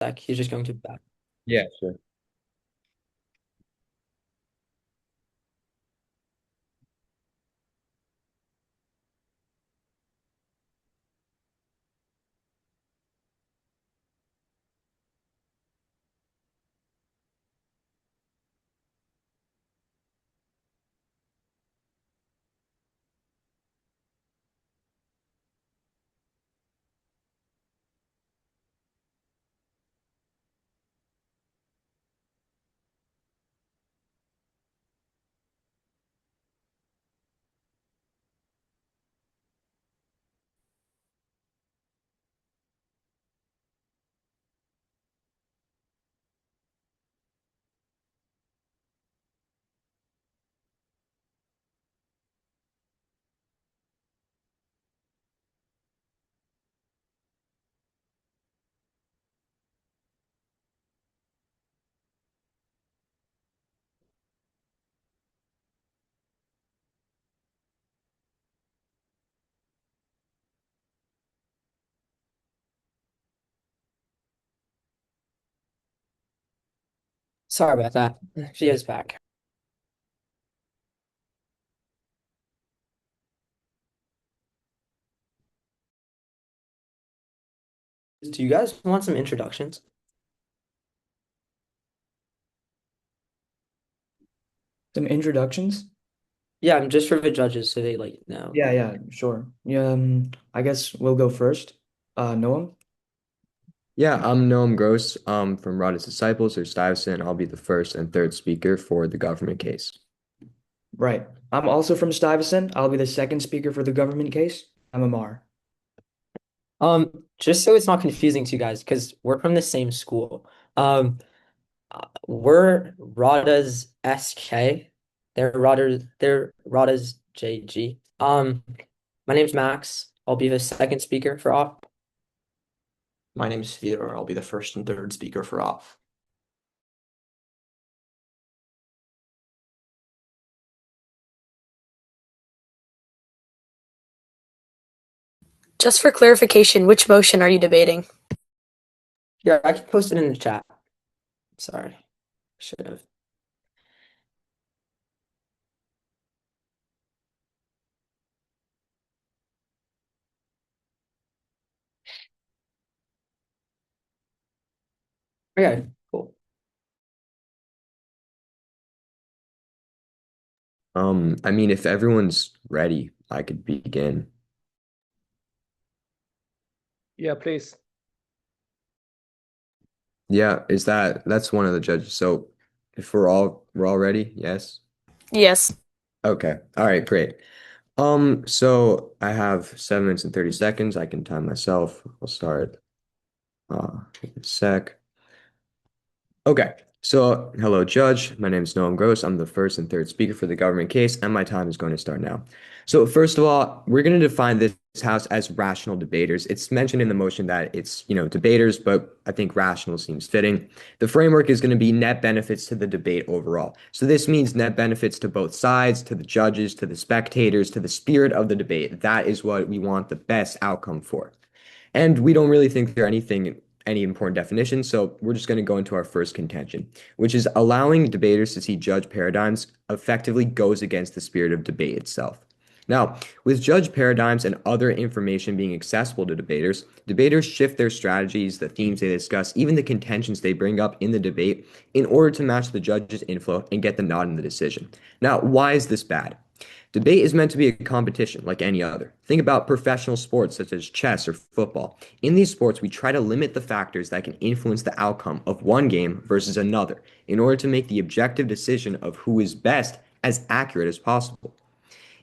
Back. He's just going to back. Yeah, sure. Sorry about that. She is back. Do you guys want some introductions? Some introductions? Yeah, I'm just for the judges so they like know. Yeah, yeah, sure. Yeah, I guess we'll go first. Noam? Yeah, I'm Noam Gross, from Rodda's Disciples or Stuyvesant. I'll be the first and third speaker for the government case. Right. I'm also from Stuyvesant. I'll be the second speaker for the government case. I'm Amar. Just so it's not confusing to you guys, because we're from the same school. We're Rodda's SK. They're Rodda's JG. My name's Max. I'll be the second speaker for off. My name is Theodore. I'll be the first and third speaker for off. Just for clarification, which motion are you debating? Yeah, I can post it in the chat. Sorry. Should have. Okay, cool. I mean, if everyone's ready, I could begin. Yeah, please. Yeah, that's one of the judges. So if we're all ready, yes? Yes. Okay. All right, great. So I have 7 minutes and 30 seconds. I can time myself. I'll start in a sec. Okay, so hello, Judge. My name is Noam Gross. I'm the first and third speaker for the government case, and my time is going to start now. So, first of all, we're going to define this house as rational debaters. It's mentioned in the motion that it's, debaters, but I think rational seems fitting. The framework is going to be net benefits to the debate overall. So, this means net benefits to both sides, to the judges, to the spectators, to the spirit of the debate. That is what we want the best outcome for. And we don't really think there are any important definitions, so we're just going to go into our first contention, which is allowing debaters to see judge paradigms effectively goes against the spirit of debate itself. Now, with judge paradigms and other information being accessible to debaters, debaters shift their strategies, the themes they discuss, even the contentions they bring up in the debate in order to match the judge's inflow and get the nod in the decision. Now, why is this bad? Debate is meant to be a competition like any other. Think about professional sports such as chess or football. In these sports, we try to limit the factors that can influence the outcome of one game versus another in order to make the objective decision of who is best as accurate as possible.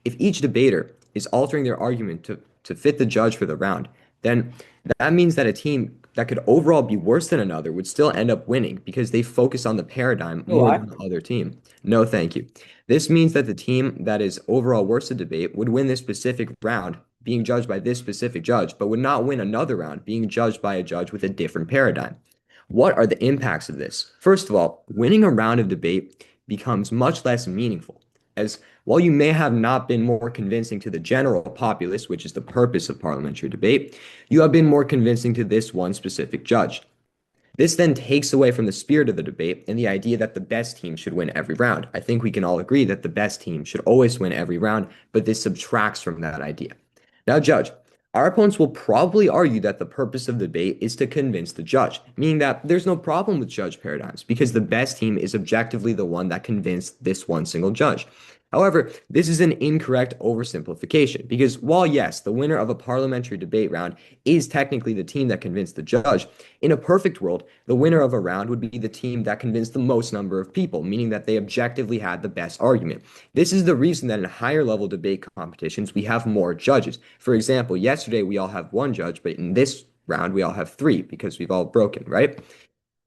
If each debater is altering their argument to fit the judge for the round, then that means that a team that could overall be worse than another would still end up winning because they focus on the paradigm Oh, more I than the other team. No, thank you. This means that the team that is overall worse at debate would win this specific round being judged by this specific judge, but would not win another round being judged by a judge with a different paradigm. What are the impacts of this? First of all, winning a round of debate becomes much less meaningful, as while you may have not been more convincing to the general populace, which is the purpose of parliamentary debate, you have been more convincing to this one specific judge. This then takes away from the spirit of the debate and the idea that the best team should win every round. I think we can all agree that the best team should always win every round, but this subtracts from that idea. Now, Judge, our opponents will probably argue that the purpose of the debate is to convince the judge, meaning that there's no problem with judge paradigms because the best team is objectively the one that convinced this one single judge. However, this is an incorrect oversimplification because while yes, the winner of a parliamentary debate round is technically the team that convinced the judge, in a perfect world, the winner of a round would be the team that convinced the most number of people, meaning that they objectively had the best argument. This is the reason that in higher level debate competitions, we have more judges. For example, yesterday we all have one judge, but in this round we all have three because we've all broken, right?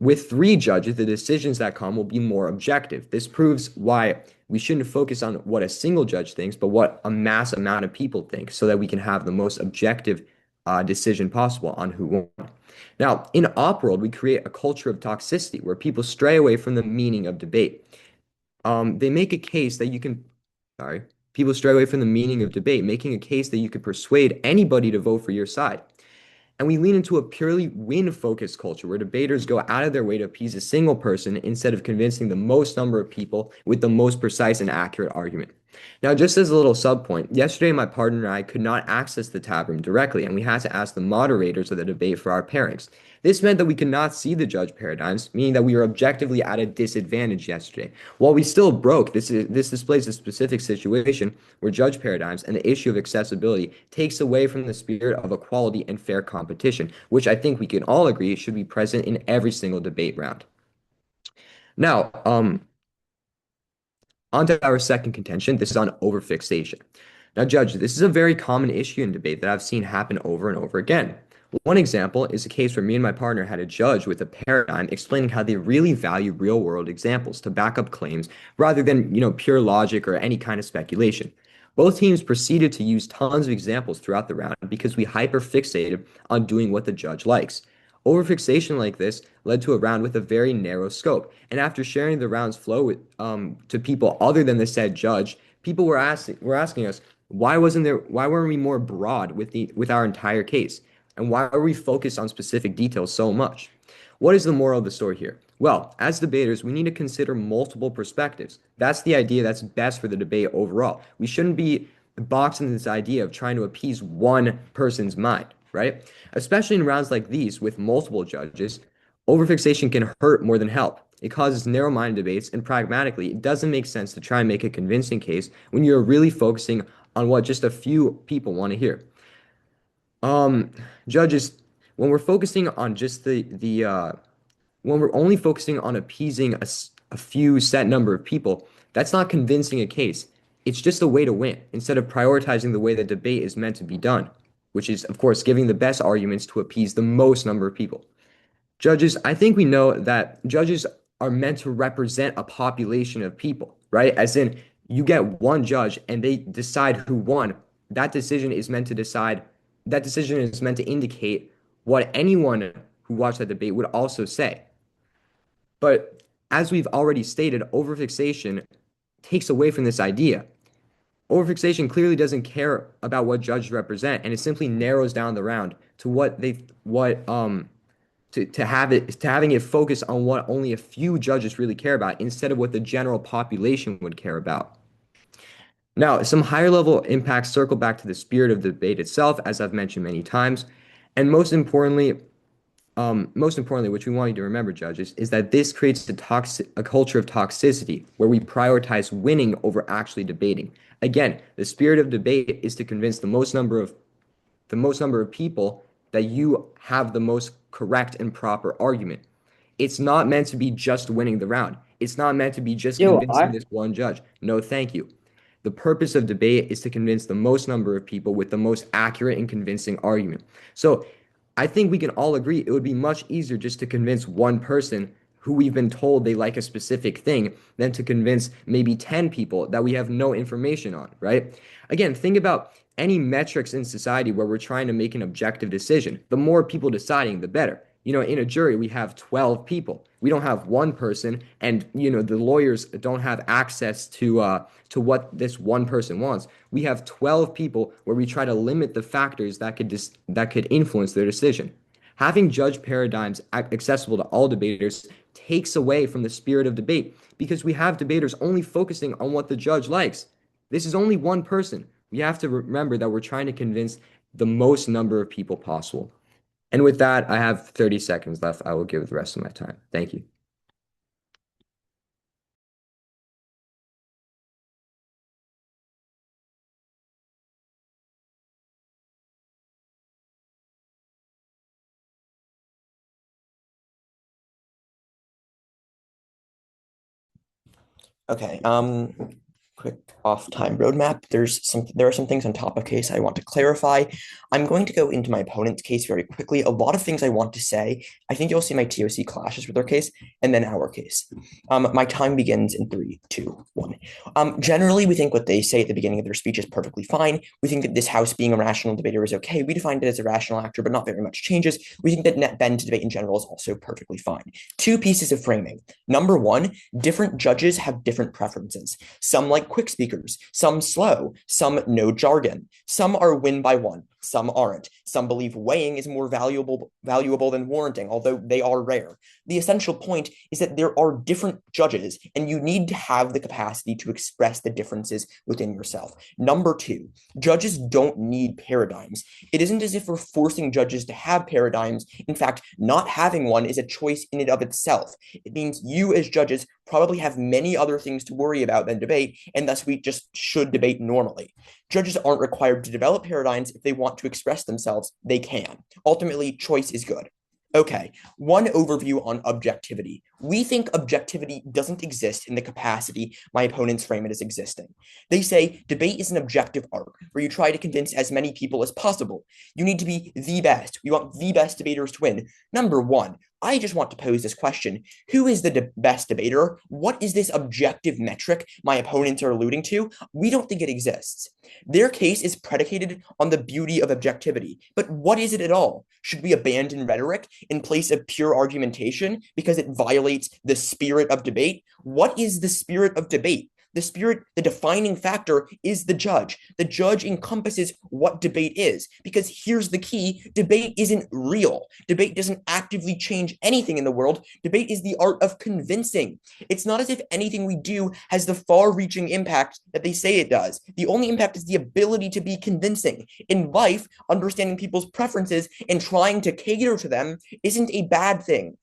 With three judges, the decisions that come will be more objective. This proves why we shouldn't focus on what a single judge thinks, but what a mass amount of people think so that we can have the most objective decision possible on who won. Now, in op world, we create a culture of toxicity where people stray away from the meaning of debate. They make a case that you can, sorry, people stray away from the meaning of debate, making a case that you could persuade anybody to vote for your side. And we lean into a purely win-focused culture where debaters go out of their way to appease a single person instead of convincing the most number of people with the most precise and accurate argument. Now, just as a little subpoint, yesterday my partner and I could not access the tab room directly, and we had to ask the moderators of the debate for our pairings. This meant that we could not see the judge paradigms, meaning that we were objectively at a disadvantage yesterday. While we still broke, this displays a specific situation where judge paradigms and the issue of accessibility takes away from the spirit of equality and fair competition, which I think we can all agree should be present in every single debate round. Now, on to our second contention. This is on overfixation. Now, Judge, this is a very common issue in debate that I've seen happen over and over again. One example is a case where me and my partner had a judge with a paradigm explaining how they really value real-world examples to back up claims rather than, pure logic or any kind of speculation. Both teams proceeded to use tons of examples throughout the round because we hyperfixated on doing what the judge likes. Overfixation like this led to a round with a very narrow scope, and after sharing the round's flow with, to people other than the said judge, people were asking us why weren't we more broad with our entire case, and why are we focused on specific details so much? What is the moral of the story here? Well, as debaters, we need to consider multiple perspectives. That's the idea that's best for the debate overall. We shouldn't be boxed in this idea of trying to appease one person's mind, right? Especially in rounds like these with multiple judges, overfixation can hurt more than help. It causes narrow-minded debates, and pragmatically, it doesn't make sense to try and make a convincing case when you're really focusing on what just a few people want to hear. Judges, when we're focusing on just when we're only focusing on appeasing a few set number of people, that's not convincing a case. It's just a way to win instead of prioritizing the way the debate is meant to be done, which is, of course, giving the best arguments to appease the most number of people. Judges, I think we know that judges are meant to represent a population of people, right? As in, you get one judge and they decide who won. That decision is meant to indicate what anyone who watched that debate would also say. But as we've already stated, overfixation takes away from this idea. Overfixation clearly doesn't care about what judges represent, and it simply narrows down the round to having it focus on what only a few judges really care about instead of what the general population would care about. Now, some higher level impacts circle back to the spirit of the debate itself, as I've mentioned many times, and most importantly, which we want you to remember, judges, is that this creates a culture of toxicity where we prioritize winning over actually debating. Again, the spirit of debate is to convince the most number of people that you have the most correct and proper argument. It's not meant to be just winning the round. It's not meant to be just convincing this one judge. No, thank you. The purpose of debate is to convince the most number of people with the most accurate and convincing argument. So I think we can all agree it would be much easier just to convince one person who we've been told they like a specific thing than to convince maybe 10 people that we have no information on, right? Again, think about any metrics in society where we're trying to make an objective decision. The more people deciding, the better. In a jury, we have 12 people. We don't have one person, and the lawyers don't have access to what this one person wants. We have 12 people where we try to limit the factors that could influence their decision. Having judge paradigms accessible to all debaters takes away from the spirit of debate because we have debaters only focusing on what the judge likes. This is only one person. We have to remember that we're trying to convince the most number of people possible. And with that, I have 30 seconds left. I will give the rest of my time. Thank you. Okay, quick off time roadmap. There are some things on top of case I want to clarify. I'm going to go into my opponent's case very quickly. A lot of things I want to say. I think you'll see my TOC clashes with their case and then our case. My time begins in 3, 2, 1. Generally, we think what they say at the beginning of their speech is perfectly fine. We think that this House being a rational debater is okay. We defined it as a rational actor, but not very much changes. We think that Ben to debate in general is also perfectly fine. 2 pieces of framing. Number 1, different judges have different preferences. Some like quick speakers, some slow, some no jargon. Some are win by one, some aren't. Some believe weighing is more valuable than warranting, although they are rare. The essential point is that there are different judges, and you need to have the capacity to express the differences within yourself. Number 2, judges don't need paradigms. It isn't as if we're forcing judges to have paradigms. In fact, not having one is a choice in and of itself. It means you as judges probably have many other things to worry about than debate, and thus we just should debate normally. Judges aren't required to develop paradigms. If they want to express themselves, they can. Ultimately, choice is good. Okay, one overview on objectivity. We think objectivity doesn't exist in the capacity my opponents frame it as existing. They say debate is an objective art where you try to convince as many people as possible. You need to be the best. We want the best debaters to win. Number 1, I just want to pose this question. Who is the best debater? What is this objective metric my opponents are alluding to? We don't think it exists. Their case is predicated on the beauty of objectivity. But what is it at all? Should we abandon rhetoric in place of pure argumentation because it violates the spirit of debate? What is the spirit of debate? The defining factor is the judge. The judge encompasses what debate is, because here's the key: debate isn't real. Debate doesn't actively change anything in the world. Debate is the art of convincing. It's not as if anything we do has the far-reaching impact that they say it does. The only impact is the ability to be convincing. In life, understanding people's preferences and trying to cater to them isn't a bad thing.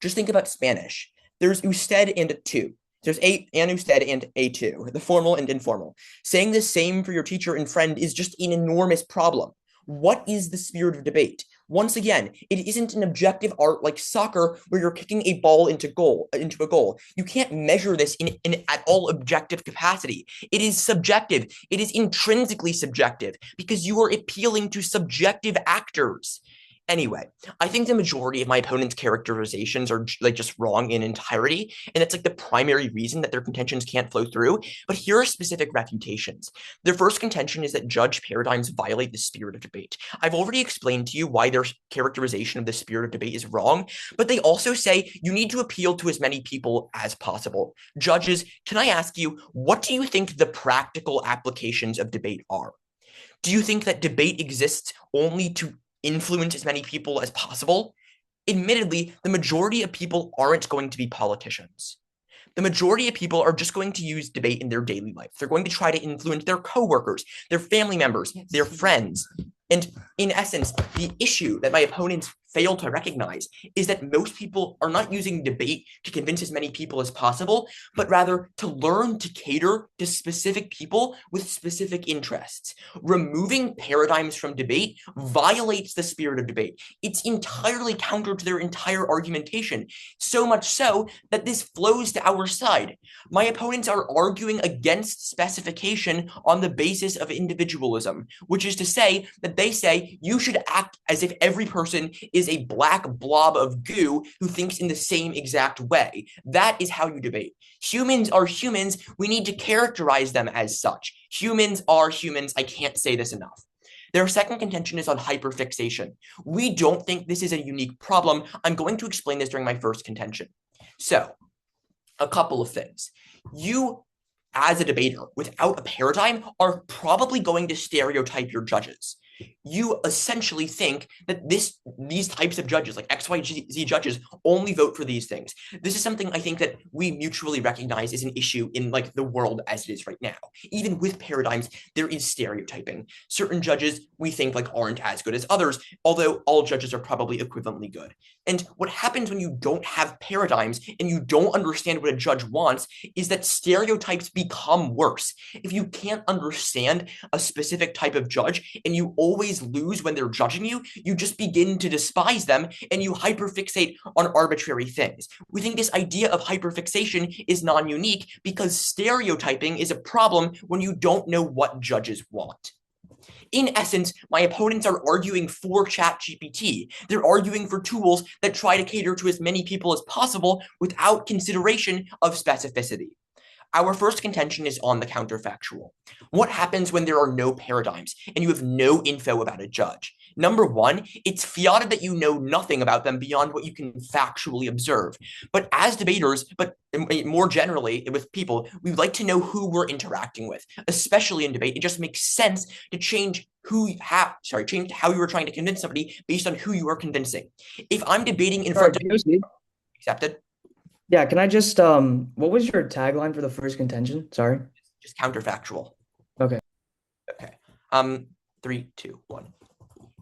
Just think about Spanish. There's usted and tú. There's an usted and a tú, the formal and informal. Saying the same for your teacher and friend is just an enormous problem. What is the spirit of debate? Once again, it isn't an objective art like soccer where you're kicking a ball into a goal. You can't measure this in at all objective capacity. It is subjective. It is intrinsically subjective because you are appealing to subjective actors. Anyway, I think the majority of my opponent's characterizations are like just wrong in entirety, and it's like the primary reason that their contentions can't flow through. But here are specific refutations. Their first contention is that judge paradigms violate the spirit of debate. I've already explained to you why their characterization of the spirit of debate is wrong, but they also say you need to appeal to as many people as possible. Judges, can I ask you, what do you think the practical applications of debate are? Do you think that debate exists only to influence as many people as possible? Admittedly, the majority of people aren't going to be politicians. The majority of people are just going to use debate in their daily life. They're going to try to influence their coworkers, their family members, their friends. And in essence, the issue that my opponents fail to recognize is that most people are not using debate to convince as many people as possible, but rather to learn to cater to specific people with specific interests. Removing paradigms from debate violates the spirit of debate. It's entirely counter to their entire argumentation, so much so that this flows to our side. My opponents are arguing against specification on the basis of individualism, which is to say that they say you should act as if every person is a black blob of goo who thinks in the same exact way. That is how you debate. Humans are humans. We need to characterize them as such. Humans are humans. I can't say this enough. Their second contention is on hyperfixation. We don't think this is a unique problem. I'm going to explain this during my first contention. So, a couple of things. You, as a debater, without a paradigm, are probably going to stereotype your judges. You essentially think that these types of judges, like XYZ judges, only vote for these things. This is something I think that we mutually recognize is an issue in like the world as it is right now. Even with paradigms, there is stereotyping. Certain judges we think like aren't as good as others, although all judges are probably equivalently good. And what happens when you don't have paradigms and you don't understand what a judge wants is that stereotypes become worse. If you can't understand a specific type of judge and you always lose when they're judging you, you just begin to despise them and you hyperfixate on arbitrary things. We think this idea of hyperfixation is non-unique because stereotyping is a problem when you don't know what judges want. In essence, my opponents are arguing for ChatGPT. They're arguing for tools that try to cater to as many people as possible without consideration of specificity. Our first contention is on the counterfactual. What happens when there are no paradigms and you have no info about a judge? Number one, it's fiated that you know nothing about them beyond what you can factually observe. But as debaters, but more generally with people, we like to know who we're interacting with, especially in debate. It just makes sense to change change how you were trying to convince somebody based on who you are convincing. If I'm debating in front of accepted. Yeah, can I just what was your tagline for the first contention? Sorry. Just counterfactual. Okay. Okay. 3, 2, 1.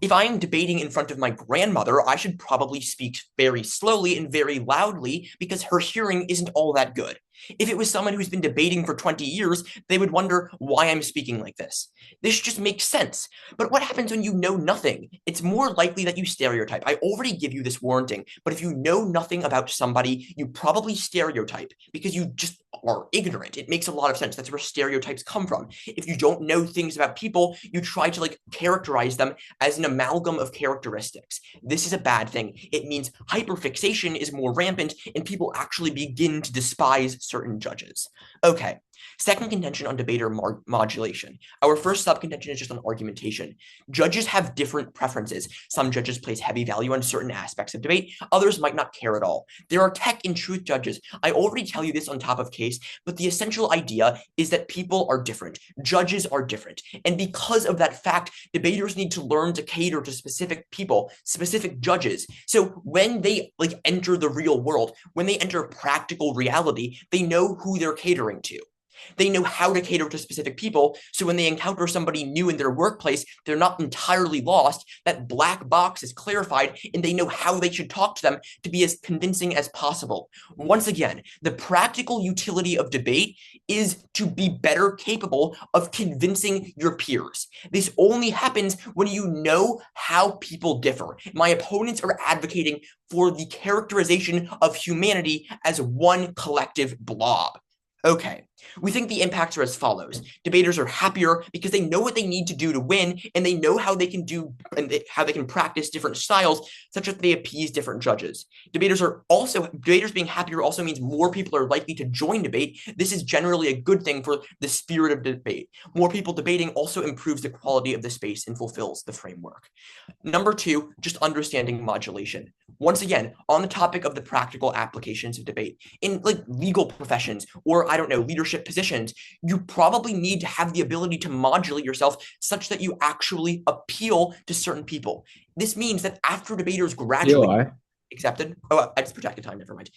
If I am debating in front of my grandmother, I should probably speak very slowly and very loudly because her hearing isn't all that good. If it was someone who's been debating for 20 years, they would wonder why I'm speaking like this. This just makes sense. But what happens when you know nothing? It's more likely that you stereotype. I already give you this warning, but if you know nothing about somebody, you probably stereotype because you just are ignorant. It makes a lot of sense. That's where stereotypes come from. If you don't know things about people, you try to like characterize them as an amalgam of characteristics. This is a bad thing. It means hyperfixation is more rampant and people actually begin to despise certain judges. Okay. Second contention on debater modulation. Our first sub-contention is just on argumentation. Judges have different preferences. Some judges place heavy value on certain aspects of debate. Others might not care at all. There are tech and truth judges. I already tell you this on top of case, but the essential idea is that people are different. Judges are different. And because of that fact, debaters need to learn to cater to specific people, specific judges. So when they like enter the real world, when they enter practical reality, they know who they're catering to. They know how to cater to specific people, so when they encounter somebody new in their workplace, they're not entirely lost. That black box is clarified, and they know how they should talk to them to be as convincing as possible. Once again, the practical utility of debate is to be better capable of convincing your peers. This only happens when you know how people differ. My opponents are advocating for the characterization of humanity as one collective blob. Okay, we think the impacts are as follows. Debaters are happier because they know what they need to do to win, and they know how they can do and how they can practice different styles such that they appease different judges. Debaters being happier also means more people are likely to join debate. This is generally a good thing for the spirit of debate. More people debating also improves the quality of the space and fulfills the framework. Number two, just understanding modulation. Once again, on the topic of the practical applications of debate, in like legal professions or I don't know, leadership positions, you probably need to have the ability to modulate yourself such that you actually appeal to certain people. This means that after debaters graduate, accepted. Oh, I just protected time. Never mind.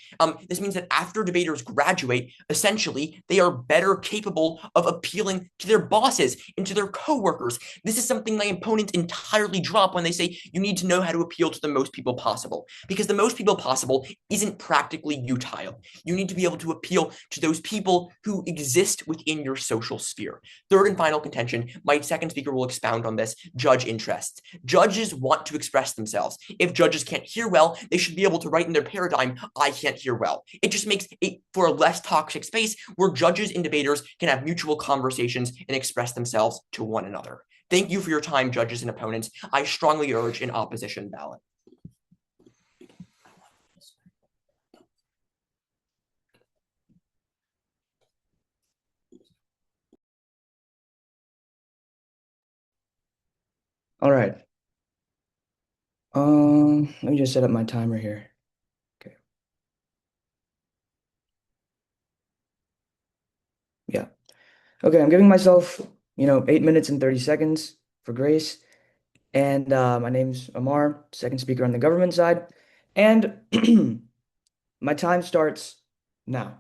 This means that after debaters graduate, essentially, they are better capable of appealing to their bosses and to their coworkers. This is something my opponents entirely drop when they say you need to know how to appeal to the most people possible, because the most people possible isn't practically utile. You need to be able to appeal to those people who exist within your social sphere. Third and final contention, my second speaker will expound on this, judge interests. Judges want to express themselves. If judges can't hear well, they should be able to write in their paradigm, I can't hear well. It just makes it for a less toxic space where judges and debaters can have mutual conversations and express themselves to one another. Thank you for your time, judges and opponents. I strongly urge an opposition ballot. All right. Let me just set up my timer here. Okay. Yeah. Okay, I'm giving myself, 8 minutes and 30 seconds for grace. And my name's Amar, second speaker on the government side. And my time starts now.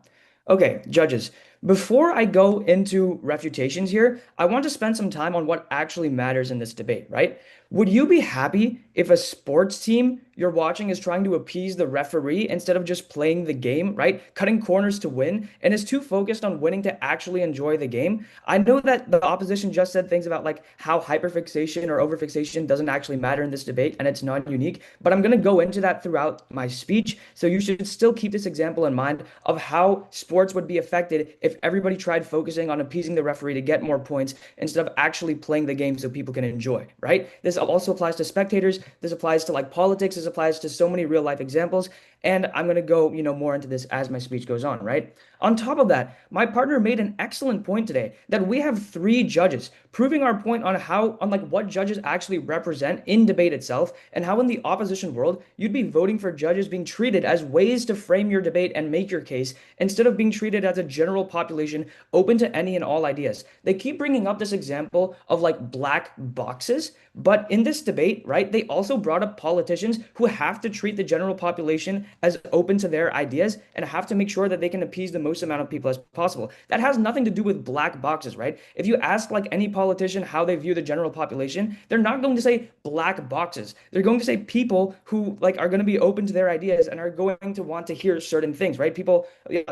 Okay, judges. Before I go into refutations here, I want to spend some time on what actually matters in this debate, right? Would you be happy if a sports team you're watching is trying to appease the referee instead of just playing the game, right? Cutting corners to win and is too focused on winning to actually enjoy the game? I know that the opposition just said things about like how hyperfixation or overfixation doesn't actually matter in this debate and it's not unique, but I'm going to go into that throughout my speech. So you should still keep this example in mind of how sports would be affected if everybody tried focusing on appeasing the referee to get more points instead of actually playing the game so people can enjoy, right? This also applies to spectators. This applies to like politics. This applies to so many real life examples. And I'm going to go, more into this as my speech goes on, right? On top of that, my partner made an excellent point today that we have three judges, proving our point on like what judges actually represent in debate itself, and how in the opposition world, you'd be voting for judges being treated as ways to frame your debate and make your case, instead of being treated as a general population open to any and all ideas. They keep bringing up this example of like black boxes, but in this debate, right, they also brought up politicians who have to treat the general population as open to their ideas and have to make sure that they can appease the most amount of people as possible. That has nothing to do with black boxes, right? If you ask like any politician how they view the general population, they're not going to say black boxes. They're going to say people who like are going to be open to their ideas and are going to want to hear certain things, right? People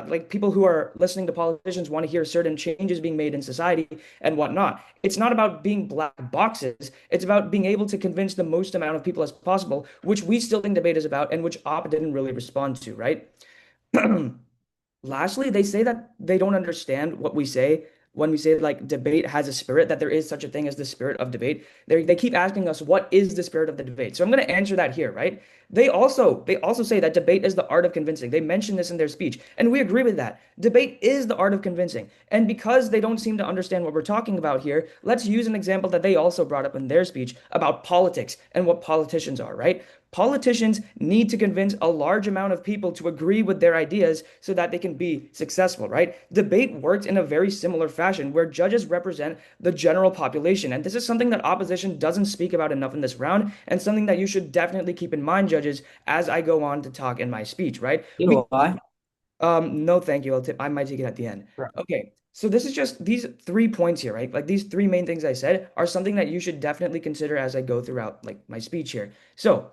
like people who are listening to politicians want to hear certain changes being made in society and whatnot. It's not about being black boxes. It's about being able to convince the most amount of people as possible, which we still think debate is about and which Op didn't really respond to, right? Lastly, they say that they don't understand what we say when we say like debate has a spirit, that there is such a thing as the spirit of debate. They keep asking us, what is the spirit of the debate? So I'm going to answer that here, right? They also say that debate is the art of convincing. They mention this in their speech, and we agree with that. Debate is the art of convincing. And because they don't seem to understand what we're talking about here, let's use an example that they also brought up in their speech about politics and what politicians are, right? Politicians need to convince a large amount of people to agree with their ideas so that they can be successful, right? Debate works in a very similar fashion where judges represent the general population. And this is something that opposition doesn't speak about enough in this round, and something that you should definitely keep in mind, judges, as I go on to talk in my speech, right? Why? No, thank you. I might take it at the end. Sure. Okay. So this is just these 3 points here, right? Like these three main things I said are something that you should definitely consider as I go throughout like my speech here. So,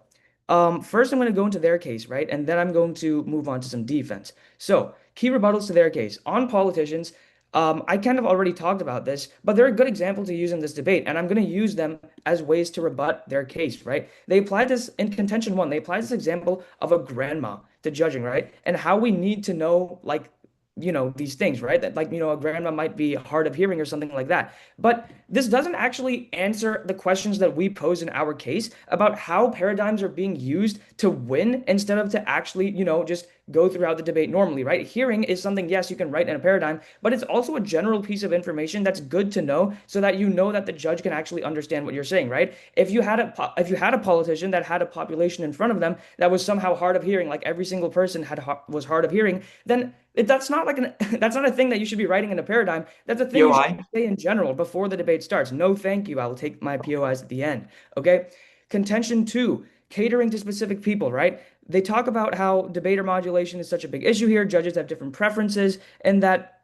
first I'm going to go into their case, right? And then I'm going to move on to some defense. So, key rebuttals to their case. On politicians, I kind of already talked about this, but they're a good example to use in this debate, and I'm going to use them as ways to rebut their case, right? They applied this in contention one. They applied this example of a grandma to judging, right? And how we need to know, like, these things, right? That, like, a grandma might be hard of hearing or something like that. But this doesn't actually answer the questions that we pose in our case about how paradigms are being used to win instead of to actually, just go throughout the debate normally, right? Hearing is something, yes, you can write in a paradigm, but it's also a general piece of information that's good to know so that you know that the judge can actually understand what you're saying, right? If you had a politician that had a population in front of them that was somehow hard of hearing, like every single person was hard of hearing, then that's not like that's not a thing that you should be writing in a paradigm. That's a thing you should say in general before the debate starts. No, thank you. I will take my POIs at the end. Okay. Contention two, catering to specific people, right? They talk about how debater modulation is such a big issue here. Judges have different preferences, and that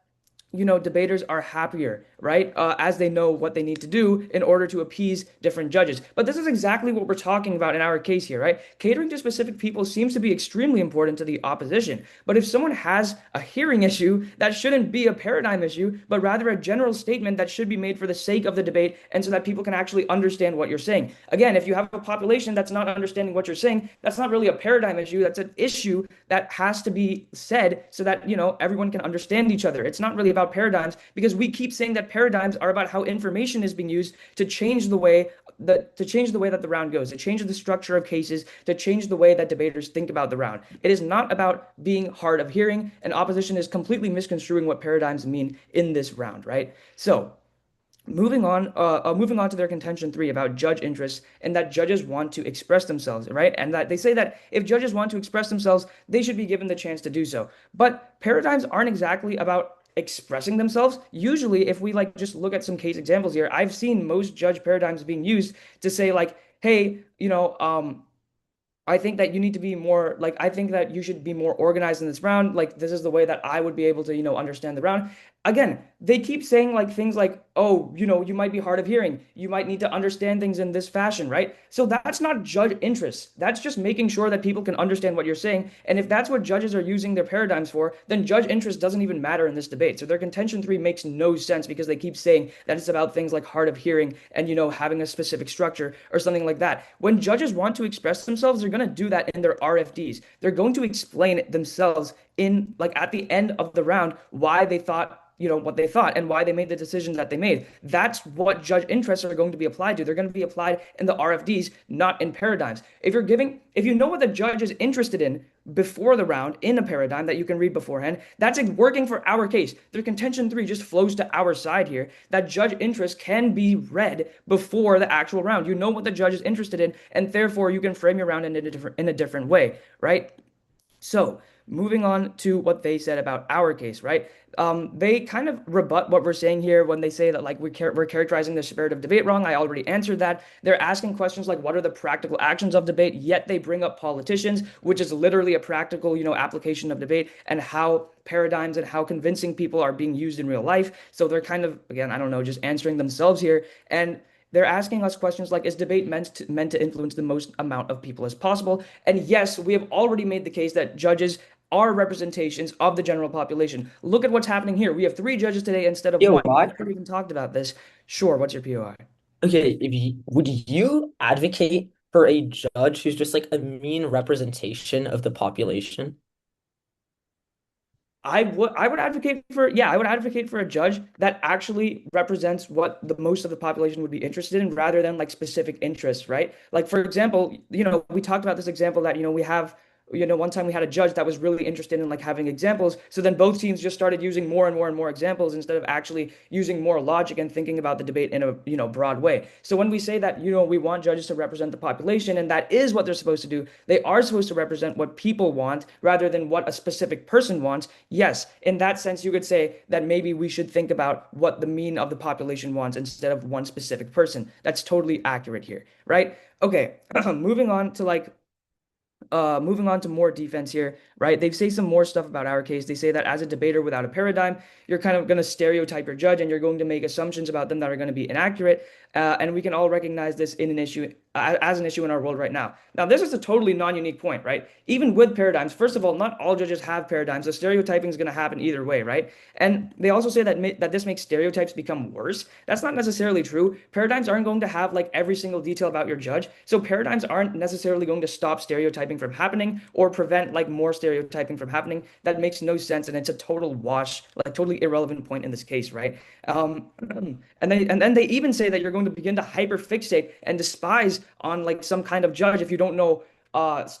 debaters are happier, right? As they know what they need to do in order to appease different judges. But this is exactly what we're talking about in our case here, right? Catering to specific people seems to be extremely important to the opposition. But if someone has a hearing issue, that shouldn't be a paradigm issue, but rather a general statement that should be made for the sake of the debate and so that people can actually understand what you're saying. Again, if you have a population that's not understanding what you're saying, that's not really a paradigm issue. That's an issue that has to be said so that, everyone can understand each other. It's not really about paradigms, because we keep saying that paradigms are about how information is being used to change the way that the round goes, to change the structure of cases, to change the way that debaters think about the round. It is not about being hard of hearing, and opposition is completely misconstruing what paradigms mean in this round, right? So moving on to their contention three about judge interests, and that judges want to express themselves, right? And that they say that if judges want to express themselves, they should be given the chance to do so. But paradigms aren't exactly about expressing themselves. Usually, if we like just look at some case examples here, I've seen most judge paradigms being used to say like, hey, I think that you need to be more like I think that you should be more organized in this round. Like this is the way that I would be able to, understand the round. Again, they keep saying like things like, "Oh, you might be hard of hearing. You might need to understand things in this fashion," right? So that's not judge interest. That's just making sure that people can understand what you're saying. And if that's what judges are using their paradigms for, then judge interest doesn't even matter in this debate. So their contention 3 makes no sense because they keep saying that it's about things like hard of hearing and having a specific structure or something like that. When judges want to express themselves, they're going to do that in their RFDs. They're going to explain it themselves in like at the end of the round why they thought what they thought and why they made the decision that they made. That's what judge interests are going to be applied to. They're going to be applied in the RFDs, not in paradigms. If you know what the judge is interested in before the round in a paradigm that you can read beforehand, that's working for our case. Their contention 3 just flows to our side here. That judge interest can be read before the actual round. You know what the judge is interested in, and therefore you can frame your round in a different way, right? So, moving on to what they said about our case, right? They kind of rebut what we're saying here when they say that like we're characterizing the spirit of debate wrong. I already answered that. They're asking questions like what are the practical actions of debate, yet they bring up politicians, which is literally a practical, application of debate and how paradigms and how convincing people are being used in real life. So they're kind of, again, I don't know, just answering themselves here. And they're asking us questions like, is debate meant to influence the most amount of people as possible? And yes, we have already made the case that judges are representations of the general population. Look at what's happening here. We have 3 judges today instead of 1. POI? We haven't even talked about this. Sure, what's your POI? Okay, would you advocate for a judge who's just like a mean representation of the population? I would advocate for I would advocate for a judge that actually represents what the most of the population would be interested in rather than like specific interests, right? Like for example, we talked about this example that we have one time we had a judge that was really interested in like having examples. So then both teams just started using more and more and more examples instead of actually using more logic and thinking about the debate in a, broad way. So when we say that, we want judges to represent the population and that is what they're supposed to do, they are supposed to represent what people want rather than what a specific person wants. Yes, in that sense, you could say that maybe we should think about what the mean of the population wants instead of one specific person. That's totally accurate here, right? Okay, moving on to more defense here, right? They say some more stuff about our case. They say that as a debater without a paradigm, you're kind of going to stereotype your judge and you're going to make assumptions about them that are going to be inaccurate. And we can all recognize this in an issue as an issue in our world right now. Now, this is a totally non-unique point, right? Even with paradigms, first of all, not all judges have paradigms. So stereotyping is going to happen either way, right? And they also say that this makes stereotypes become worse. That's not necessarily true. Paradigms aren't going to have like every single detail about your judge. So paradigms aren't necessarily going to stop stereotyping from happening or prevent like more stereotyping from happening. That makes no sense, and it's a total wash, like totally irrelevant point in this case, right? And then they even say that you're going to begin to hyperfixate and despise on like some kind of judge if you don't know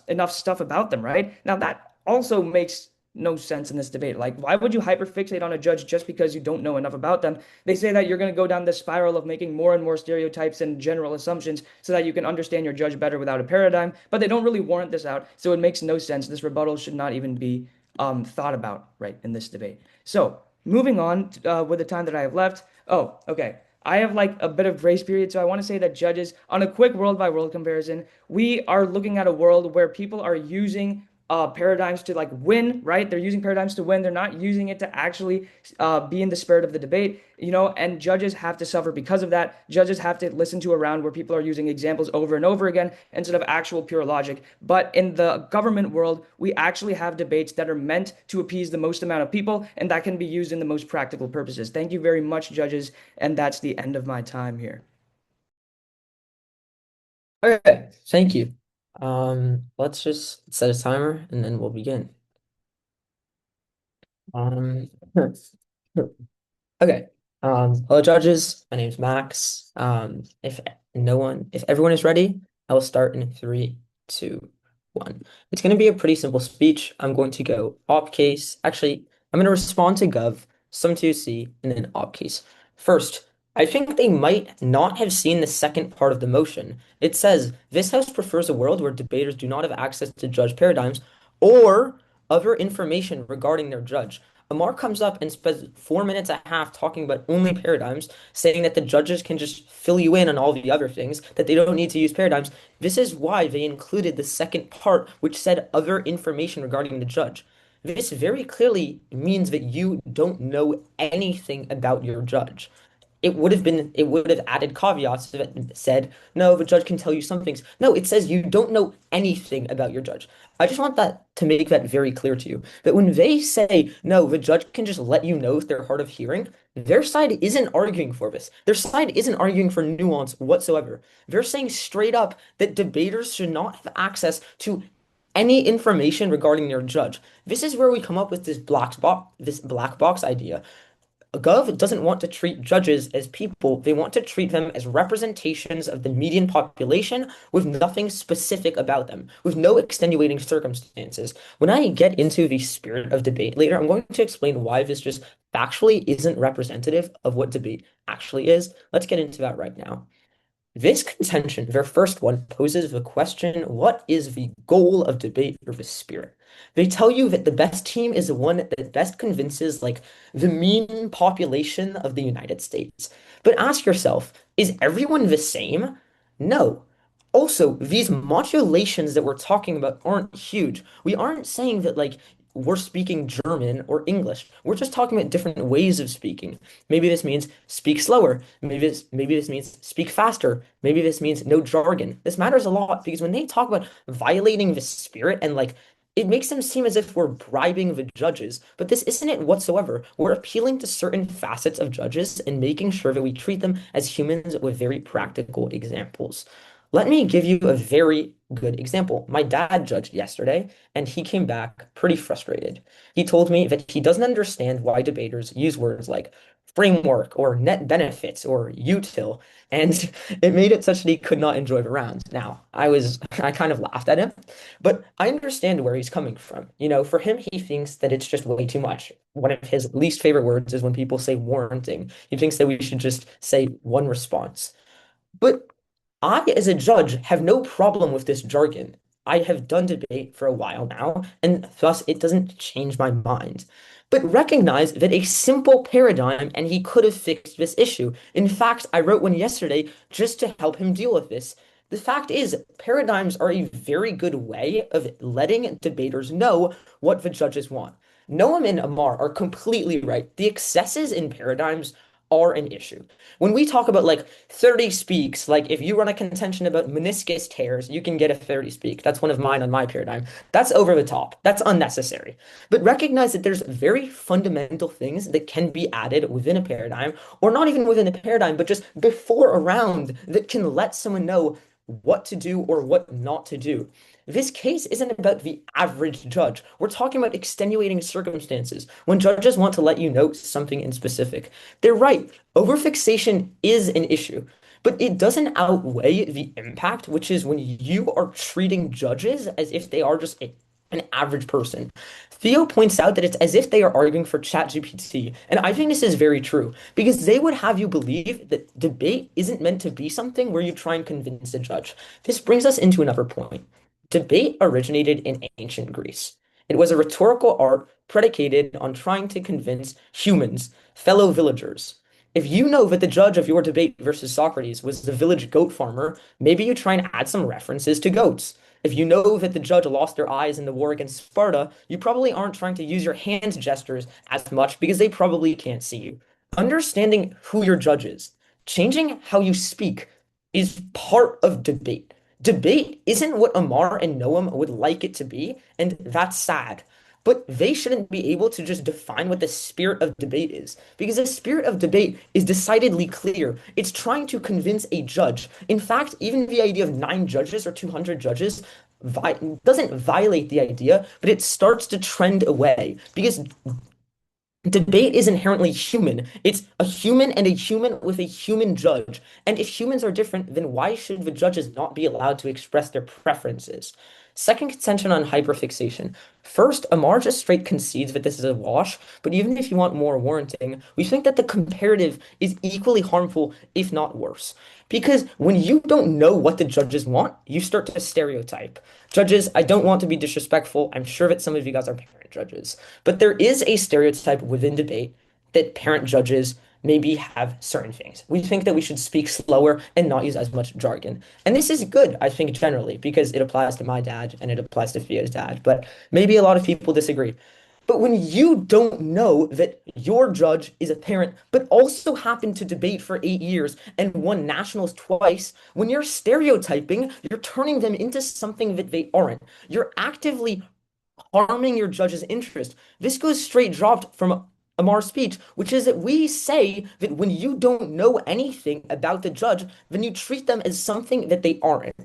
enough stuff about them, right? Now that also makes no sense in this debate. Like, why would you hyperfixate on a judge just because you don't know enough about them? They say that you're going to go down this spiral of making more and more stereotypes and general assumptions so that you can understand your judge better without a paradigm, but they don't really warrant this out, so it makes no sense. This rebuttal should not even be thought about right in this debate. So, moving on with the time that I have left. Oh, okay. I have like a bit of grace period, so I want to say that judges, on a quick world by world comparison, we are looking at a world where people are using paradigms to like win, right? They're using paradigms to win. They're not using it to actually be in the spirit of the debate, and judges have to suffer because of that. Judges have to listen to a round where people are using examples over and over again instead of actual pure logic. But in the government world, we actually have debates that are meant to appease the most amount of people and that can be used in the most practical purposes. Thank you very much, judges. And that's the end of my time here. Okay, thank you. Let's just set a timer and then we'll begin. Um, okay. Hello judges, my name's Max. If everyone is ready, I will start in 3, 2, 1. It's going to be a pretty simple speech. I'm going to go op case. Actually, I'm going to respond to gov, some to C, and then op case. First, I think they might not have seen the second part of the motion. It says, this house prefers a world where debaters do not have access to judge paradigms or other information regarding their judge. Amar comes up and spends 4 minutes and a half talking about only paradigms, saying that the judges can just fill you in on all the other things, that they don't need to use paradigms. This is why they included the second part, which said other information regarding the judge. This very clearly means that you don't know anything about your judge. It would have added caveats that said, no, the judge can tell you some things. No, it says you don't know anything about your judge. I just want that to make that very clear to you. That when they say, no, the judge can just let you know if they're hard of hearing, their side isn't arguing for this. Their side isn't arguing for nuance whatsoever. They're saying straight up that debaters should not have access to any information regarding their judge. This is where we come up with this black box idea. Gov doesn't want to treat judges as people. They want to treat them as representations of the median population with nothing specific about them, with no extenuating circumstances. When I get into the spirit of debate later, I'm going to explain why this just factually isn't representative of what debate actually is. Let's get into that right now. This contention, their first one, poses the question, what is the goal of debate or the spirit? They tell you that the best team is the one that best convinces like the mean population of the United States. But ask yourself, is everyone the same? No. Also, these modulations that we're talking about aren't huge. We aren't saying that like we're speaking German or English. We're just talking about different ways of speaking. Maybe this means speak slower. Maybe this means speak faster. Maybe this means no jargon. This matters a lot because when they talk about violating the spirit and like it makes them seem as if we're bribing the judges, but this isn't it whatsoever. We're appealing to certain facets of judges and making sure that we treat them as humans with very practical examples. Let me give you a very good example. My dad judged yesterday, and he came back pretty frustrated. He told me that he doesn't understand why debaters use words like framework or net benefits or util, and it made it such that he could not enjoy the round. Now, I kind of laughed at him, but I understand where he's coming from. You know, for him, he thinks that it's just way too much. One of his least favorite words is when people say warranting. He thinks that we should just say one response. But I, as a judge, have no problem with this jargon. I have done debate for a while now, and thus it doesn't change my mind. But recognize that a simple paradigm, and he could have fixed this issue. In fact, I wrote one yesterday just to help him deal with this. The fact is, paradigms are a very good way of letting debaters know what the judges want. Noam and Amar are completely right. The excesses in paradigms are an issue. When we talk about like 30 speaks, like if you run a contention about meniscus tears, you can get a 30 speak. That's one of mine on my paradigm. That's over the top. That's unnecessary. But recognize that there's very fundamental things that can be added within a paradigm, or not even within a paradigm, but just before a round that can let someone know what to do or what not to do. This case isn't about the average judge. We're talking about extenuating circumstances when judges want to let you know something in specific. They're right. Overfixation is an issue, but it doesn't outweigh the impact, which is when you are treating judges as if they are just an average person. Theo points out that it's as if they are arguing for ChatGPT, and I think this is very true because they would have you believe that debate isn't meant to be something where you try and convince a judge. This brings us into another point. Debate originated in ancient Greece. It was a rhetorical art predicated on trying to convince humans, fellow villagers. If you know that the judge of your debate versus Socrates was the village goat farmer, maybe you try and add some references to goats. If you know that the judge lost their eyes in the war against Sparta, you probably aren't trying to use your hand gestures as much because they probably can't see you. Understanding who your judge is, changing how you speak, is part of debate. Debate isn't what Amar and Noam would like it to be, and that's sad. But they shouldn't be able to just define what the spirit of debate is, because the spirit of debate is decidedly clear. It's trying to convince a judge. In fact, even the idea of 9 judges or 200 judges doesn't violate the idea, but it starts to trend away because debate is inherently human. It's a human and a human with a human judge. And if humans are different, then why should the judges not be allowed to express their preferences? Second contention on hyperfixation. First, Amar just straight concedes that this is a wash, but even if you want more warranting, we think that the comparative is equally harmful, if not worse. Because when you don't know what the judges want, you start to stereotype. Judges, I don't want to be disrespectful. I'm sure that some of you guys are parent judges, but there is a stereotype within debate that parent judges maybe have certain things. We think that we should speak slower and not use as much jargon. And this is good, I think, generally, because it applies to my dad and it applies to Theo's dad. But maybe a lot of people disagree. But when you don't know that your judge is a parent, but also happened to debate for 8 years and won nationals twice, when you're stereotyping, you're turning them into something that they aren't. You're actively harming your judge's interest. This goes straight dropped from Amar's speech, which is that we say that when you don't know anything about the judge, then you treat them as something that they aren't.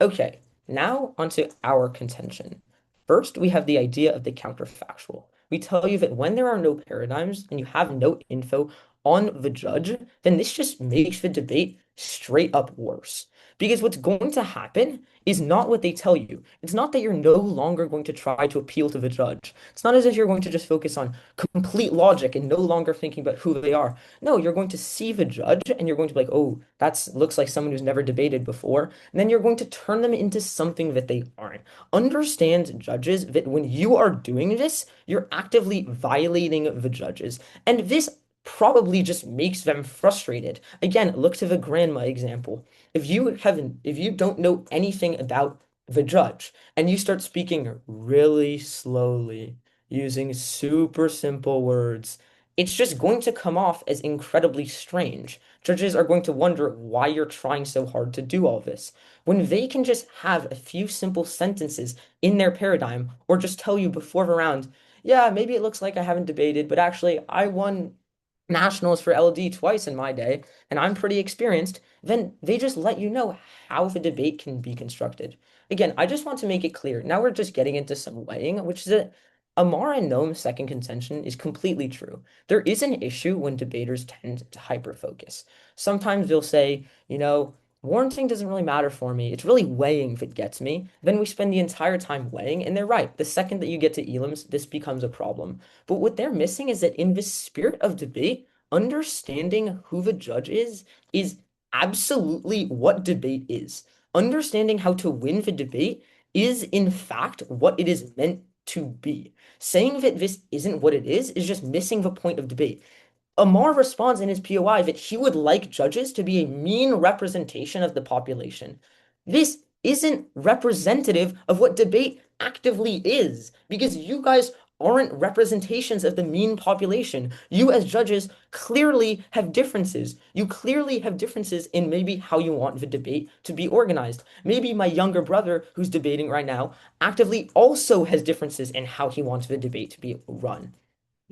Okay, now onto our contention. First, we have the idea of the counterfactual. We tell you that when there are no paradigms and you have no info on the judge, then this just makes the debate straight up worse. Because what's going to happen is not what they tell you. It's not that you're no longer going to try to appeal to the judge. It's not as if you're going to just focus on complete logic and no longer thinking about who they are. No, you're going to see the judge and you're going to be like, oh, that looks like someone who's never debated before. And then you're going to turn them into something that they aren't. Understand, judges, that when you are doing this, you're actively violating the judges. And this probably just makes them frustrated. Again, look to the grandma example. If you don't know anything about the judge and you start speaking really slowly using super simple words, it's just going to come off as incredibly strange. Judges are going to wonder why you're trying so hard to do all this when they can just have a few simple sentences in their paradigm or just tell you before the round, yeah, maybe it looks like I haven't debated, but actually I won nationals for LD twice in my day, and I'm pretty experienced, then they just let you know how the debate can be constructed. Again, I just want to make it clear. Now we're just getting into some weighing, which is that Amar and Noam's second contention is completely true. There is an issue when debaters tend to hyper-focus. Sometimes they'll say, warranting doesn't really matter for me. It's really weighing that gets me. Then we spend the entire time weighing, and they're right. The second that you get to elims, this becomes a problem. But what they're missing is that in the spirit of debate, understanding who the judge is absolutely what debate is. Understanding how to win the debate is, in fact, what it is meant to be. Saying that this isn't what it is just missing the point of debate. Amar responds in his POI that he would like judges to be a mean representation of the population. This isn't representative of what debate actively is, because you guys aren't representations of the mean population. You, as judges, clearly have differences. You clearly have differences in maybe how you want the debate to be organized. Maybe my younger brother, who's debating right now, actively also has differences in how he wants the debate to be run.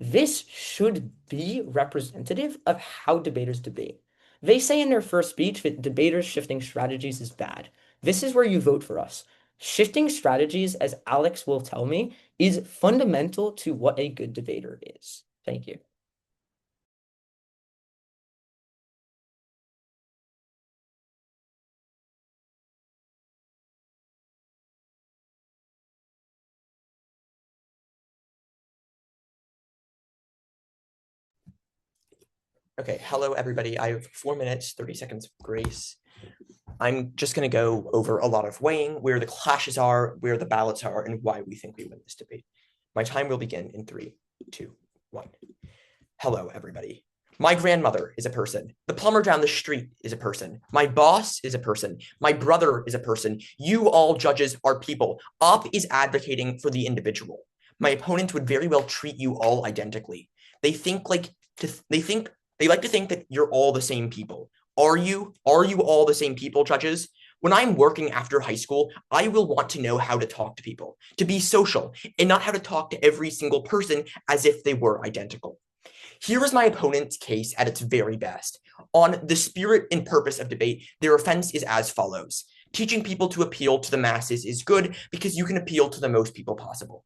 This should be representative of how debaters debate. They say in their first speech that debaters shifting strategies is bad. This is where you vote for us. Shifting strategies, as Alex will tell me, is fundamental to what a good debater is. Thank you. Okay, hello everybody. I have 4 minutes, 30 seconds of grace. I'm just going to go over a lot of weighing, where the clashes are, where the ballots are, and why we think we win this debate. My time will begin in 3, 2, 1. Hello everybody. My grandmother is a person. The plumber down the street is a person. My boss is a person. My brother is a person. You all judges are people. Op is advocating for the individual. My opponents would very well treat you all identically. They like to think that you're all the same people. Are you all the same people, judges? When I'm working after high school, I will want to know how to talk to people, to be social, and not how to talk to every single person as if they were identical. Here is my opponent's case at its very best. On the spirit and purpose of debate, their offense is as follows. Teaching people to appeal to the masses is good because you can appeal to the most people possible.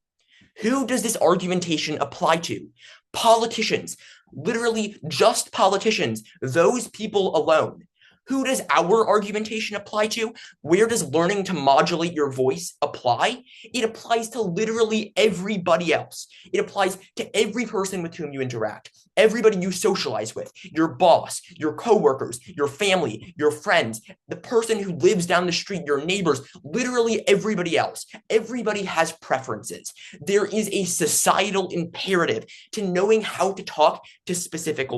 Who does this argumentation apply to? Politicians, literally just politicians, those people alone. Who does our argumentation apply to? Where does learning to modulate your voice apply? It applies to literally everybody else. It applies to every person with whom you interact, everybody you socialize with, your boss, your coworkers, your family, your friends, the person who lives down the street, your neighbors, literally everybody else. Everybody has preferences. There is a societal imperative to knowing how to talk to specific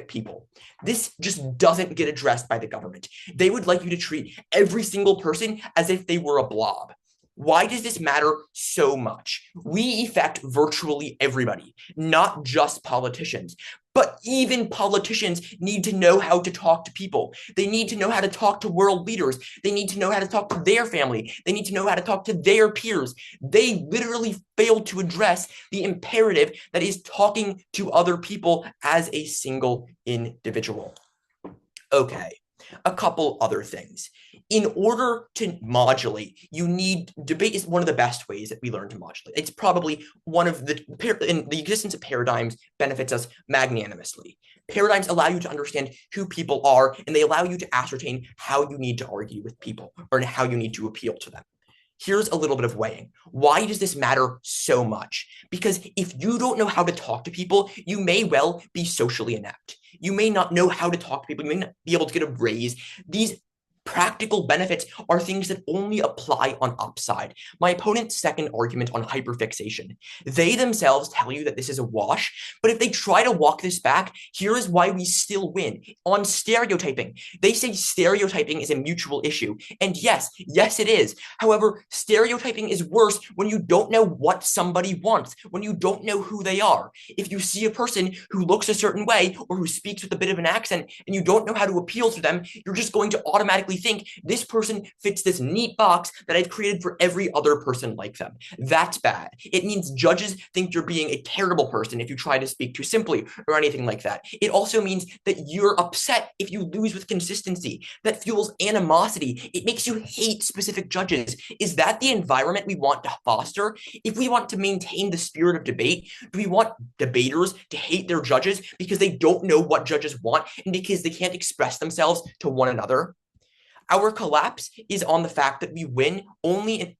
people. This just doesn't get addressed by the government. They would like you to treat every single person as if they were a blob. Why does this matter so much? We affect virtually everybody, not just politicians. But even politicians need to know how to talk to people. They need to know how to talk to world leaders. They need to know how to talk to their family. They need to know how to talk to their peers. They literally failed to address the imperative that is talking to other people as a single individual. Okay, a couple other things. In order to modulate, debate is one of the best ways that we learn to modulate. It's probably one of the existence of paradigms benefits us magnanimously. Paradigms allow you to understand who people are, and they allow you to ascertain how you need to argue with people or how you need to appeal to them. Here's a little bit of weighing. Why does this matter so much? Because if you don't know how to talk to people, you may well be socially inept. You may not know how to talk to people. You may not be able to get a raise. These practical benefits are things that only apply on upside. My opponent's second argument on hyperfixation. They themselves tell you that this is a wash, but if they try to walk this back, here is why we still win. On stereotyping, they say stereotyping is a mutual issue. And yes, it is. However, stereotyping is worse when you don't know what somebody wants, when you don't know who they are. If you see a person who looks a certain way or who speaks with a bit of an accent and you don't know how to appeal to them, you're just going to automatically think this person fits this neat box that I've created for every other person like them. That's bad. It means judges think you're being a terrible person if you try to speak too simply or anything like that. It also means that you're upset if you lose with consistency. That fuels animosity. It makes you hate specific judges. Is that the environment we want to foster? If we want to maintain the spirit of debate, do we want debaters to hate their judges because they don't know what judges want and because they can't express themselves to one another? Our collapse is on the fact that we win only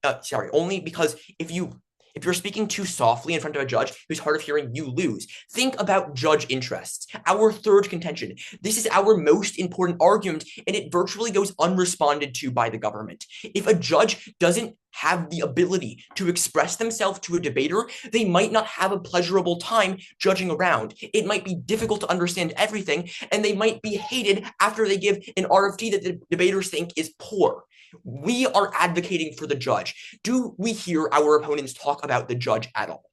because if you're speaking too softly in front of a judge who's hard of hearing, you lose. Think about judge interests. Our third contention. This is our most important argument, and it virtually goes unresponded to by the government. If a judge doesn't have the ability to express themselves to a debater, they might not have a pleasurable time judging around. It might be difficult to understand everything, and they might be hated after they give an RFT that the debaters think is poor. We are advocating for the judge. Do we hear our opponents talk about the judge at all?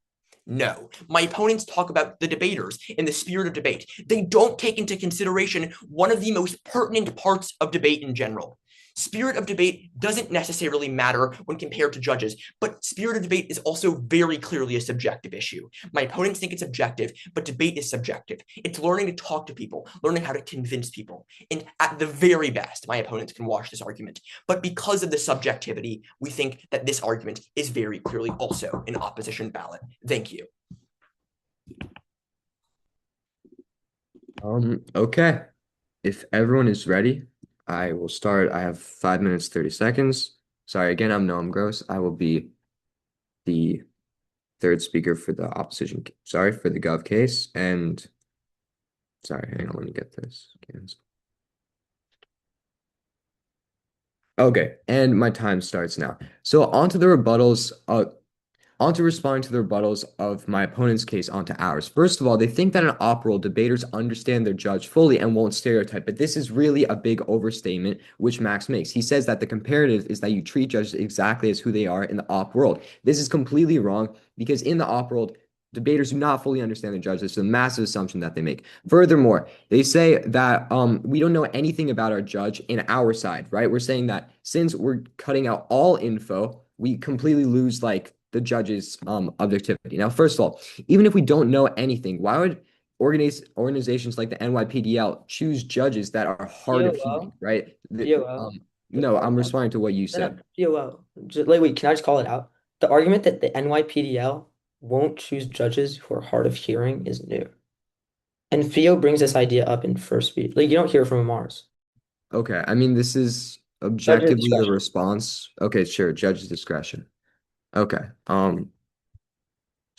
No. My opponents talk about the debaters in the spirit of debate. They don't take into consideration one of the most pertinent parts of debate in general. Spirit of debate doesn't necessarily matter when compared to judges, but spirit of debate is also very clearly a subjective issue. My opponents think it's objective, but debate is subjective. It's learning to talk to people, learning how to convince people. And at the very best, my opponents can wash this argument. But because of the subjectivity, we think that this argument is very clearly also an opposition ballot. Thank you. Okay. If everyone is ready, I will start. I have 5 minutes, 30 seconds. Sorry, again, I'm Noam Gross. I will be the third speaker for the opposition, for the Gov case. And sorry, hang on, let me get this. Okay, and my time starts now. So on to the rebuttals. On to responding to the rebuttals of my opponent's case onto ours. First of all, they think that in op role, debaters understand their judge fully and won't stereotype, but this is really a big overstatement, which Max makes. He says that the comparative is that you treat judges exactly as who they are in the op world. This is completely wrong because in the op world, debaters do not fully understand the judges. It's a massive assumption that they make. Furthermore, they say that we don't know anything about our judge in our side, right? We're saying that since we're cutting out all info, we completely lose like the judge's objectivity. Now, first of all, even if we don't know anything, why would organizations like the NYPDL choose judges that are hard of hearing, right? No, I'm responding to what you said. Wait, can I just call it out? The argument that the NYPDL won't choose judges who are hard of hearing is new. And Theo brings this idea up in first speech. Like, you don't hear from Mars. Okay, I mean, this is Judge's objectively a discretion. response. Okay, sure, judge's discretion. Okay.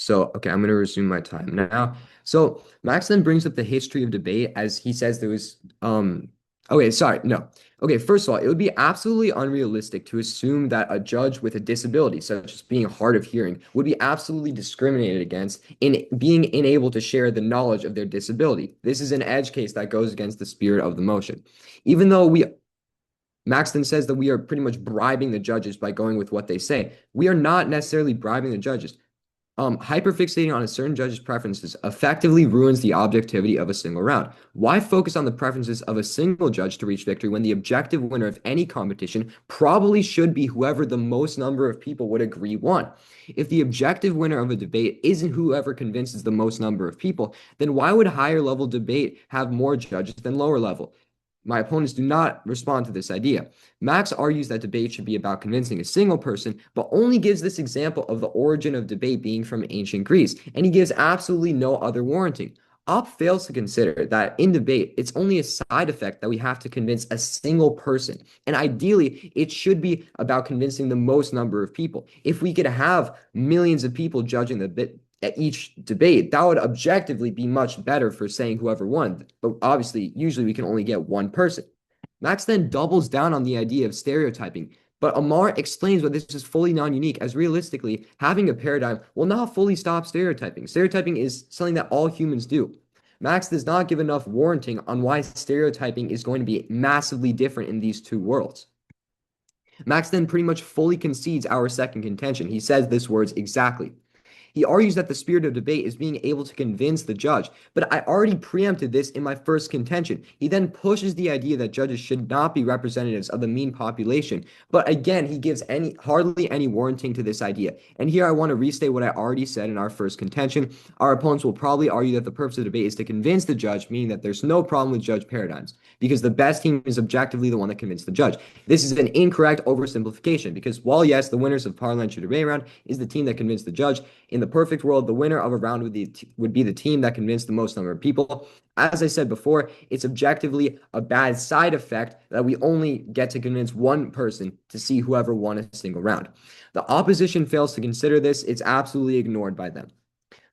Okay, I'm going to resume my time now. So Max then brings up the history of debate as he says there was okay, sorry, no. Okay, first of all, it would be absolutely unrealistic to assume that a judge with a disability, such as being hard of hearing, would be absolutely discriminated against in being unable to share the knowledge of their disability. This is an edge case that goes against the spirit of the motion. Even though Max then says that we are pretty much bribing the judges by going with what they say. We are not necessarily bribing the judges. Hyperfixating on a certain judge's preferences effectively ruins the objectivity of a single round. Why focus on the preferences of a single judge to reach victory when the objective winner of any competition probably should be whoever the most number of people would agree won? If the objective winner of a debate isn't whoever convinces the most number of people, then why would higher level debate have more judges than lower level? My opponents do not respond to this idea. Max argues that debate should be about convincing a single person, but only gives this example of the origin of debate being from ancient Greece, and he gives absolutely no other warranting. Opp fails to consider that in debate, it's only a side effect that we have to convince a single person. And ideally, it should be about convincing the most number of people. If we could have millions of people judging the bit at each debate, that would objectively be much better for saying whoever won. But obviously, usually we can only get one person. Max then doubles down on the idea of stereotyping, but Amar explains why this is fully non-unique, as realistically, having a paradigm will not fully stop stereotyping. Stereotyping is something that all humans do. Max does not give enough warranting on why stereotyping is going to be massively different in these two worlds. Max then pretty much fully concedes our second contention. He says this words exactly. He argues that the spirit of debate is being able to convince the judge, but I already preempted this in my first contention. He then pushes the idea that judges should not be representatives of the mean population, but again, he gives hardly any warranting to this idea. And here I want to restate what I already said in our first contention. Our opponents will probably argue that the purpose of debate is to convince the judge, meaning that there's no problem with judge paradigms, because the best team is objectively the one that convinced the judge. This is an incorrect oversimplification, because while yes, the winners of parliamentary debate round is the team that convinced the judge, in the perfect world, the winner of a round would be the team that convinced the most number of people. As I said before, it's objectively a bad side effect that we only get to convince one person to see whoever won a single round. The opposition fails to consider this. It's absolutely ignored by them.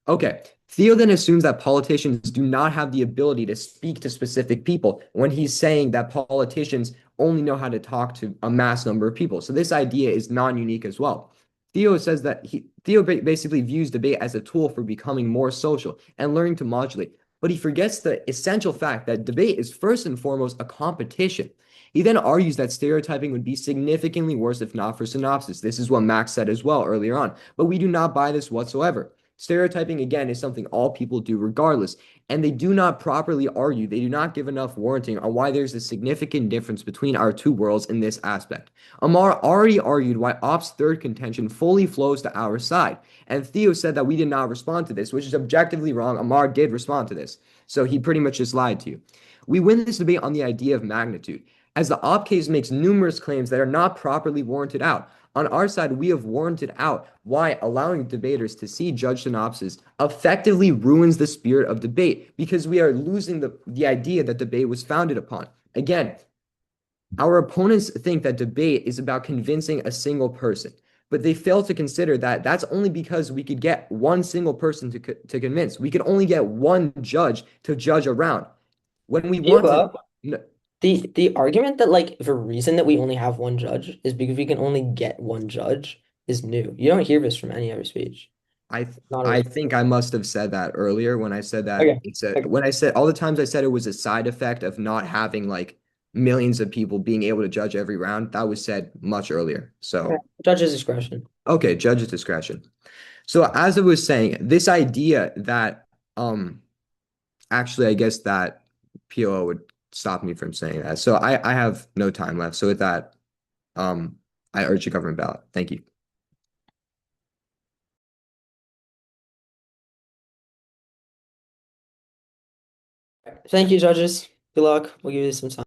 Okay, Theo then assumes that politicians do not have the ability to speak to specific people when he's saying that politicians only know how to talk to a mass number of people. So this idea is non-unique as well. Theo says that Theo basically views debate as a tool for becoming more social and learning to modulate, but he forgets the essential fact that debate is first and foremost a competition. He then argues that stereotyping would be significantly worse if not for synopsis. This is what Max said as well earlier on, but we do not buy this whatsoever. Stereotyping, again, is something all people do regardless, and they do not properly argue. They do not give enough warranting on why there's a significant difference between our two worlds in this aspect. Amar already argued why Opp's third contention fully flows to our side, and Theo said that we did not respond to this, which is objectively wrong. Amar did respond to this, so he pretty much just lied to you. We win this debate on the idea of magnitude, as the Opp case makes numerous claims that are not properly warranted out. On our side, we have warranted out why allowing debaters to see judge synopsis effectively ruins the spirit of debate because we are losing the idea that debate was founded upon. Again, our opponents think that debate is about convincing a single person, but they fail to consider that that's only because we could get one single person to convince. We could only get one judge to judge a round. When we want to, The argument that like the reason that we only have one judge is because we can only get one judge is new. You don't hear this from any other speech. I Not a I think I must have said that earlier when I said that okay. it's a Okay. when I said all the times I said it was a side effect of not having like millions of people being able to judge every round. That was said much earlier. Okay. So Judge's discretion. okay, judge's discretion. So as I was saying, this idea that actually I guess that PO would stop me from saying that. So I have no time left. So with that, I urge the government ballot. Thank you. Thank you, judges. Good luck. We'll give you some time.